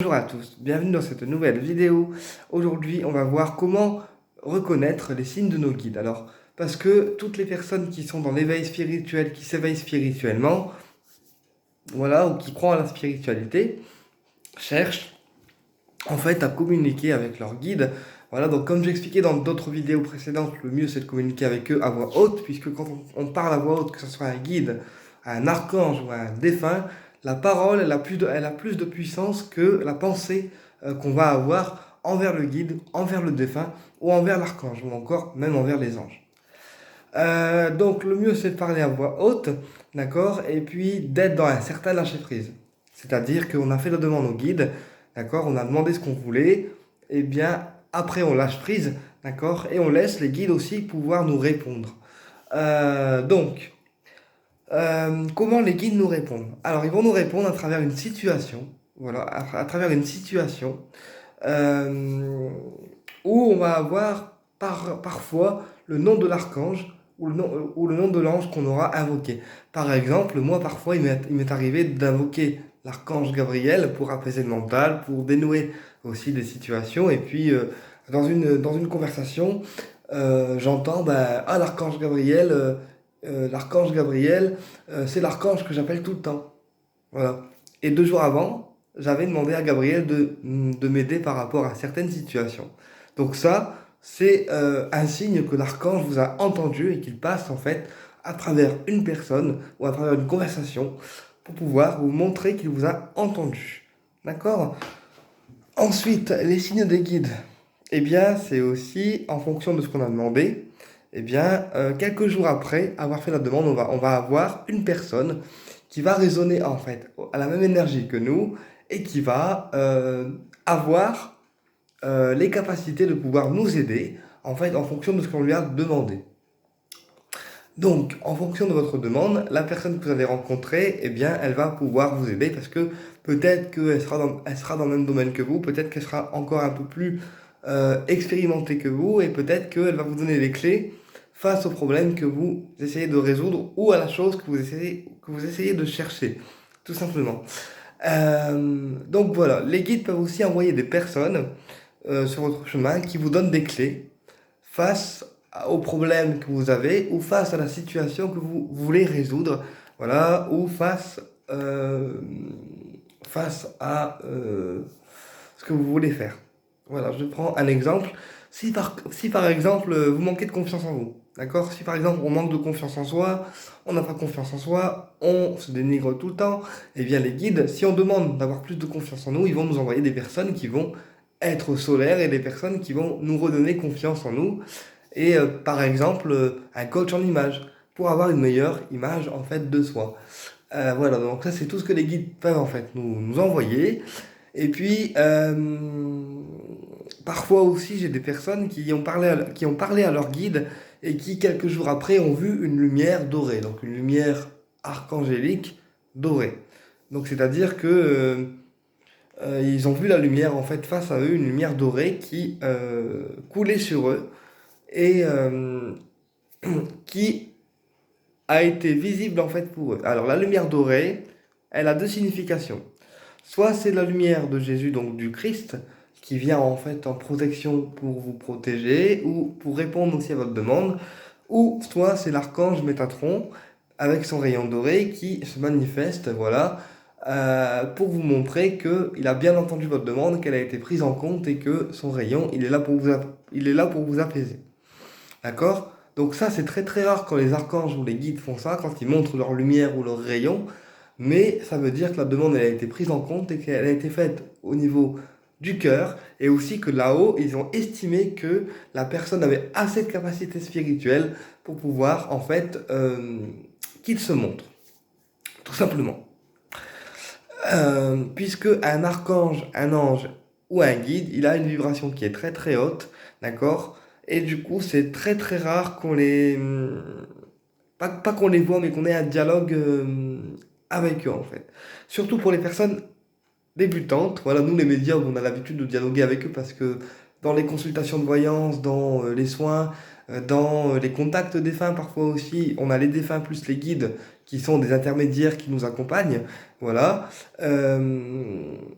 Bonjour à tous, bienvenue dans cette nouvelle vidéo. Aujourd'hui, on va voir comment reconnaître les signes de nos guides. Alors, parce que toutes les personnes qui sont dans l'éveil spirituel, qui s'éveillent spirituellement, voilà, ou qui croient à la spiritualité, cherchent en fait à communiquer avec leurs guides. Voilà, donc comme j'expliquais dans d'autres vidéos précédentes, le mieux c'est de communiquer avec eux à voix haute, puisque quand on parle à voix haute, que ce soit un guide, un archange ou un défunt, la parole elle a plus de puissance que la pensée qu'on va avoir envers le guide, envers le défunt ou envers l'archange ou encore même envers les anges. Donc le mieux c'est de parler à voix haute, d'accord, et puis d'être dans un certain lâcher-prise. C'est-à-dire qu'on a fait la demande au guide, d'accord, on a demandé ce qu'on voulait, et bien après on lâche prise, d'accord, et on laisse les guides aussi pouvoir nous répondre. Donc, comment les guides nous répondent? Alors ils vont nous répondre à travers une situation, voilà, à travers une situation euh, où on va avoir parfois le nom de l'archange ou le nom de l'ange qu'on aura invoqué. Par exemple, moi parfois il m'est arrivé d'invoquer l'archange Gabriel pour apaiser le mental, pour dénouer aussi des situations. Et puis dans une conversation, j'entends ah, l'archange Gabriel, c'est l'archange que j'appelle tout le temps. Voilà. Et 2 jours avant, j'avais demandé à Gabriel de m'aider par rapport à certaines situations. Donc ça, c'est un signe que l'archange vous a entendu et qu'il passe en fait à travers une personne ou à travers une conversation pour pouvoir vous montrer qu'il vous a entendu. D'accord? Ensuite, les signes des guides. Eh bien, c'est aussi en fonction de ce qu'on a demandé. Eh bien, quelques jours après avoir fait la demande, on va avoir une personne qui va résonner en fait à la même énergie que nous et qui va avoir les capacités de pouvoir nous aider en fait en fonction de ce qu'on lui a demandé. Donc, en fonction de votre demande, la personne que vous allez rencontrer, eh bien, elle va pouvoir vous aider parce que peut-être elle sera dans le même domaine que vous, peut-être qu'elle sera encore un peu plus expérimentée que vous et peut-être qu'elle va vous donner les clés face au problème que vous essayez de résoudre ou à la chose que vous essayez de chercher, tout simplement. Donc voilà, les guides peuvent aussi envoyer des personnes sur votre chemin qui vous donnent des clés face au problème que vous avez ou face à la situation que vous voulez résoudre, voilà, ou euh, face à ce que vous voulez faire. Voilà, je prends un exemple. Si par exemple vous manquez de confiance en vous, d'accord? Si par exemple on manque de confiance en soi, on n'a pas confiance en soi, on se dénigre tout le temps, eh bien les guides, si on demande d'avoir plus de confiance en nous, ils vont nous envoyer des personnes qui vont être solaires et des personnes qui vont nous redonner confiance en nous. Et par exemple, un coach en image pour avoir une meilleure image en fait de soi. Voilà, donc ça c'est tout ce que les guides peuvent en fait nous envoyer. Et puis, parfois aussi, j'ai des personnes qui ont parlé à leur guide et qui, quelques jours après, ont vu une lumière dorée, donc une lumière archangélique dorée. Donc, c'est-à-dire que ils ont vu la lumière en fait face à eux, une lumière dorée qui coulait sur eux et qui a été visible en fait pour eux. Alors, la lumière dorée, elle a deux significations. Soit c'est la lumière de Jésus, donc du Christ, qui vient en fait en protection pour vous protéger ou pour répondre aussi à votre demande, ou soit c'est l'archange Métatron avec son rayon doré qui se manifeste, voilà, pour vous montrer qu'il a bien entendu votre demande, qu'elle a été prise en compte et que son rayon, il est là pour vous apaiser. D'accord? Donc ça, c'est très très rare quand les archanges ou les guides font ça, quand ils montrent leur lumière ou leur rayon, mais ça veut dire que la demande elle a été prise en compte et qu'elle a été faite au niveau du cœur et aussi que là-haut, ils ont estimé que la personne avait assez de capacité spirituelle pour pouvoir en fait qu'il se montre, tout simplement. Puisque un archange, un ange ou un guide, il a une vibration qui est très très haute, d'accord? Et du coup, c'est très très rare qu'on pas qu'on les voit, mais qu'on ait un dialogue avec eux en fait. Surtout pour les personnes débutantes. Voilà, nous les médiums, on a l'habitude de dialoguer avec eux parce que dans les consultations de voyance, dans les soins, Dans les contacts défunts, parfois aussi, on a les défunts plus les guides qui sont des intermédiaires qui nous accompagnent. Voilà.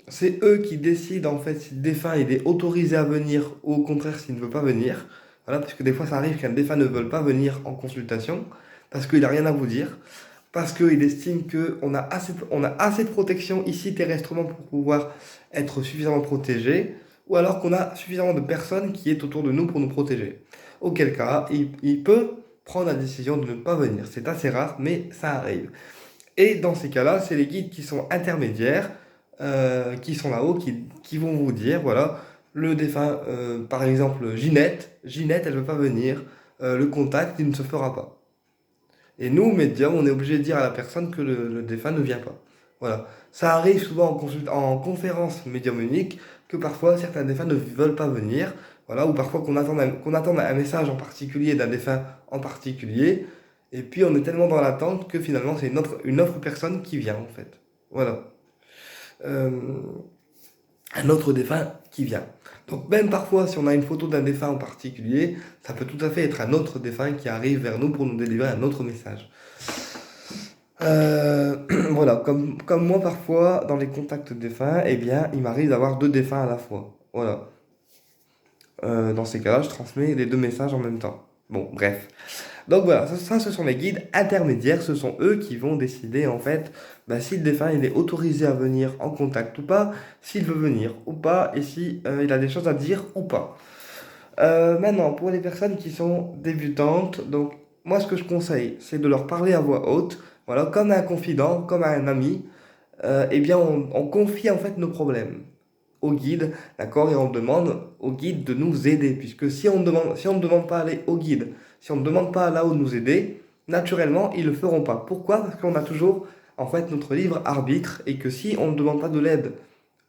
C'est eux qui décident en fait si le défunt il est autorisé à venir ou au contraire s'il ne veut pas venir. Voilà, parce que des fois ça arrive qu'un défunt ne veuille pas venir en consultation parce qu'il n'a rien à vous dire, parce qu'il estime on a assez de protection ici terrestrement pour pouvoir être suffisamment protégé, ou alors qu'on a suffisamment de personnes qui est autour de nous pour nous protéger. Auquel cas, il peut prendre la décision de ne pas venir. C'est assez rare, mais ça arrive. Et dans ces cas-là, c'est les guides qui sont intermédiaires, qui sont là-haut, qui vont vous dire, voilà, le défunt, par exemple, Ginette, elle ne veut pas venir, le contact, il ne se fera pas. Et nous, médiums, on est obligé de dire à la personne que le défunt ne vient pas. Voilà. Ça arrive souvent en conférence médiumnique que parfois certains défunts ne veulent pas venir. Voilà, ou parfois qu'on attend un message en particulier d'un défunt en particulier. Et puis on est tellement dans l'attente que finalement c'est une autre personne qui vient en fait. Voilà. Euh, un autre défunt qui vient. Donc même parfois, si on a une photo d'un défunt en particulier, ça peut tout à fait être un autre défunt qui arrive vers nous pour nous délivrer un autre message. Euh, voilà, comme moi parfois, dans les contacts défunts, eh bien, il m'arrive d'avoir deux défunts à la fois. Voilà. Dans ces cas-là, je transmets les deux messages en même temps. Bon, bref. Donc voilà, ce sont les guides intermédiaires, ce sont eux qui vont décider en fait si le défunt il est autorisé à venir en contact ou pas, s'il veut venir ou pas, et si il a des choses à dire ou pas. Maintenant, pour les personnes qui sont débutantes, donc moi ce que je conseille, c'est de leur parler à voix haute, voilà, comme à un confident, comme à un ami, eh bien on confie en fait nos problèmes au guide, d'accord, et on demande au guide de nous aider, puisque si on ne demande pas à aller au guide, si on ne demande pas là-haut de nous aider, naturellement, ils ne le feront pas. Pourquoi? Parce qu'on a toujours, en fait, notre libre arbitre, et que si on ne demande pas de l'aide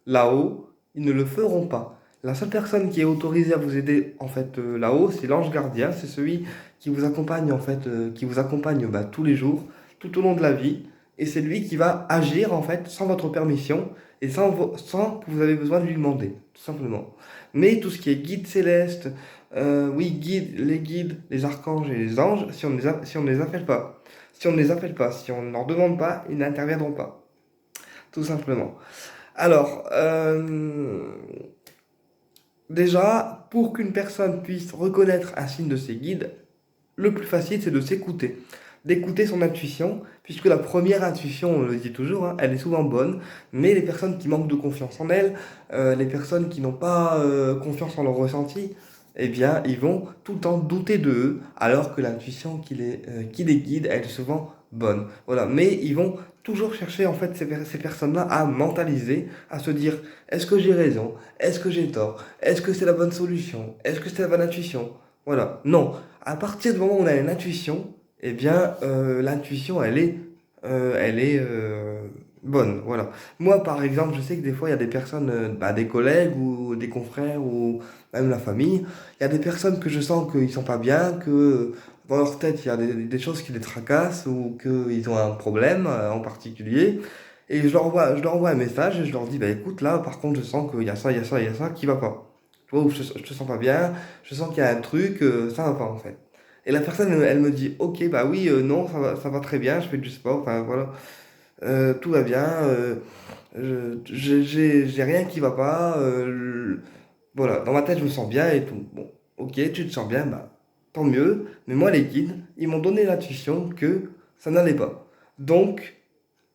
là-haut, ils ne le feront pas. La seule personne qui est autorisée à vous aider, en fait, là-haut, c'est l'ange gardien, c'est celui qui vous accompagne, en fait, qui vous accompagne tous les jours, tout au long de la vie, et c'est lui qui va agir, en fait, sans votre permission, et sans que vous avez besoin de lui demander, tout simplement. Mais tout ce qui est guide céleste, oui, les guides, les archanges et les anges, si on ne les appelle pas, si on ne leur demande pas, ils n'interviendront pas, tout simplement. Alors, déjà, pour qu'une personne puisse reconnaître un signe de ses guides, le plus facile, c'est de s'écouter, d'écouter son intuition, puisque la première intuition, on le dit toujours, hein, elle est souvent bonne, mais les personnes qui manquent de confiance en elles, les personnes qui n'ont pas confiance en leur ressenti, eh bien, ils vont tout le temps douter de eux, alors que l'intuition qui les guide, elle est souvent bonne. Voilà, mais ils vont toujours chercher en fait ces personnes-là à mentaliser, à se dire, est-ce que j'ai raison? Est-ce que j'ai tort? Est-ce que c'est la bonne solution? Est-ce que c'est la bonne intuition? Voilà, non. À partir du moment où on a une intuition, eh bien, l'intuition, elle est bonne. Voilà. Moi, par exemple, je sais que des fois, il y a des personnes, des collègues ou des confrères ou même la famille, il y a des personnes que je sens qu'ils sont pas bien, que dans leur tête, il y a des choses qui les tracassent ou qu'ils ont un problème en particulier. Et je leur envoie un message et je leur dis, bah écoute, là, par contre, je sens qu'il y a ça, il y a ça, il y a ça qui va pas. Tu vois, ou je te sens pas bien, je sens qu'il y a un truc, ça va pas en fait. Et la personne, elle me dit, ok, bah oui, non, ça va très bien, je fais du sport, enfin voilà, tout va bien, j'ai rien qui va pas, voilà, dans ma tête, je me sens bien et tout. Bon, ok, tu te sens bien, bah tant mieux, mais moi, les guides, ils m'ont donné l'intuition que ça n'allait pas. Donc,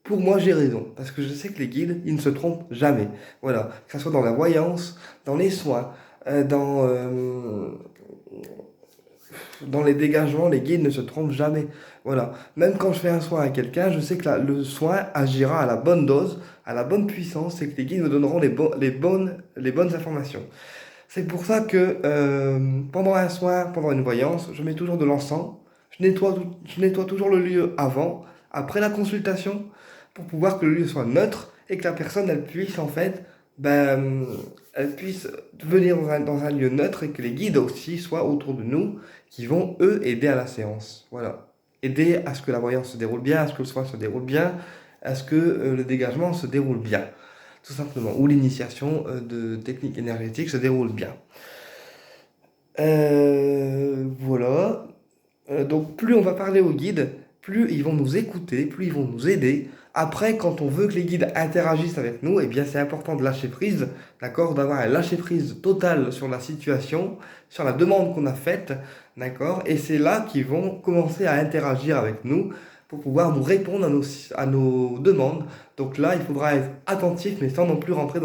pour moi, j'ai raison, parce que je sais que les guides, ils ne se trompent jamais. Voilà, que ce soit dans la voyance, dans les soins, dans les dégagements, les guides ne se trompent jamais. Voilà. Même quand je fais un soin à quelqu'un, je sais que le soin agira à la bonne dose, à la bonne puissance, et que les guides me donneront les bonnes informations. C'est pour ça que pendant un soin, pendant une voyance, je mets toujours de l'encens. Je nettoie toujours le lieu avant, après la consultation, pour pouvoir que le lieu soit neutre et que la personne elle puisse en fait, ben, elle puisse venir dans un lieu neutre et que les guides aussi soient autour de nous, qui vont eux aider à la séance. Voilà, aider à ce que la voyance se déroule bien, à ce que le soin se déroule bien, à ce que le dégagement se déroule bien tout simplement, ou l'initiation de techniques énergétiques se déroule bien. Voilà. Donc plus on va parler aux guides, plus ils vont nous écouter, plus ils vont nous aider. Après, quand on veut que les guides interagissent avec nous, eh bien c'est important de lâcher prise, d'accord? D'avoir un lâcher prise total sur la situation, sur la demande qu'on a faite, d'accord? Et c'est là qu'ils vont commencer à interagir avec nous pour pouvoir nous répondre à nos demandes. Donc là, il faudra être attentif, mais sans non plus rentrer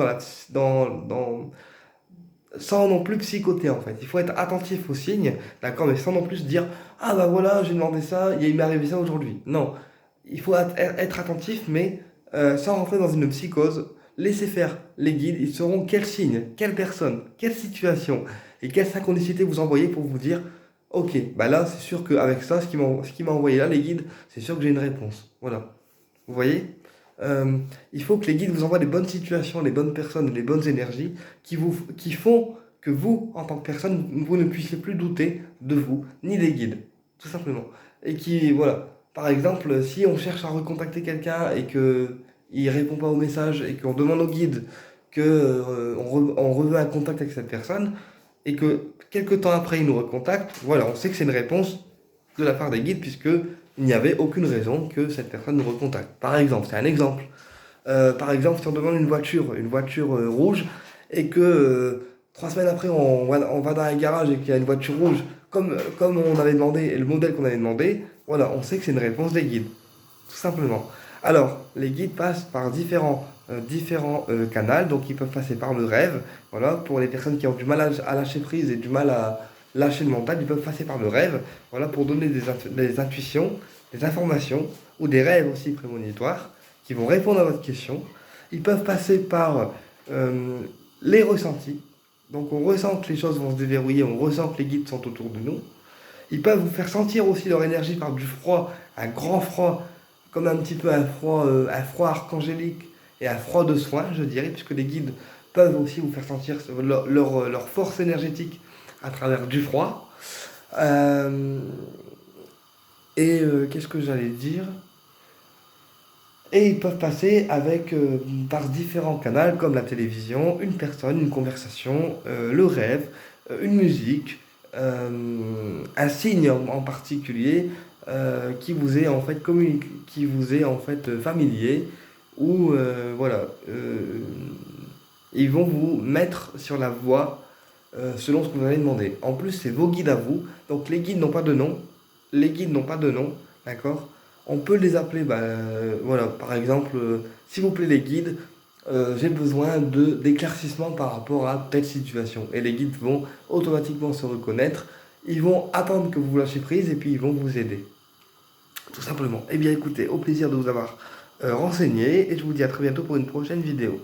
sans non plus psychoter en fait. Il faut être attentif aux signes, d'accord, mais sans non plus se dire ah bah voilà, j'ai demandé ça, il m'est arrivé ça aujourd'hui. Non, il faut être attentif, mais sans rentrer dans une psychose. Laissez faire les guides, ils sauront quel signe, quelle personne, quelle situation et quelle synchronicité vous envoyez pour vous dire ok, bah là c'est sûr qu'avec ça, ce qui m'a envoyé là, les guides, c'est sûr que j'ai une réponse. Voilà. Vous voyez? Euh, il faut que les guides vous envoient les bonnes situations, les bonnes personnes, les bonnes énergies qui font que vous, en tant que personne, vous ne puissiez plus douter de vous, ni des guides, tout simplement. Et qui, voilà, par exemple, si on cherche à recontacter quelqu'un et que il répond pas au message et qu'on demande au guide que on reveut un contact avec cette personne et que quelques temps après il nous recontacte, voilà, on sait que c'est une réponse de la part des guides puisque il n'y avait aucune raison que cette personne nous recontacte. Par exemple, c'est un exemple. Par exemple, si on demande une voiture rouge, et que 3 semaines après, on va dans un garage et qu'il y a une voiture rouge, comme on avait demandé, et le modèle qu'on avait demandé, voilà, on sait que c'est une réponse des guides, tout simplement. Alors, les guides passent par différents canaux, donc ils peuvent passer par le rêve, voilà, pour les personnes qui ont du mal à lâcher prise et du mal à lâcher le mental, ils peuvent passer par le rêve, voilà, pour donner des intuitions, des informations, ou des rêves aussi prémonitoires, qui vont répondre à votre question. Ils peuvent passer par euh, les ressentis, donc on ressent que les choses vont se déverrouiller, on ressent que les guides sont autour de nous. Ils peuvent vous faire sentir aussi leur énergie par du froid, un grand froid, comme un petit peu un froid archangélique et un froid de soin, je dirais, puisque les guides peuvent aussi vous faire sentir leur force énergétique à travers du froid. Euh, Qu'est-ce que j'allais dire? Et ils peuvent passer par différents canaux comme la télévision, une personne, une conversation, le rêve, une musique, un signe en particulier qui vous est en fait familier, ou voilà, ils vont vous mettre sur la voie selon ce que vous avez demandé. En plus, c'est vos guides à vous, donc les guides n'ont pas de nom, les guides n'ont pas de nom, d'accord? On peut les appeler, bah, voilà, par exemple, s'il vous plaît les guides, j'ai besoin d'éclaircissement par rapport à telle situation. Et les guides vont automatiquement se reconnaître, ils vont attendre que vous lâchiez prise et puis ils vont vous aider. Tout simplement. Eh bien écoutez, au plaisir de vous avoir renseigné et je vous dis à très bientôt pour une prochaine vidéo.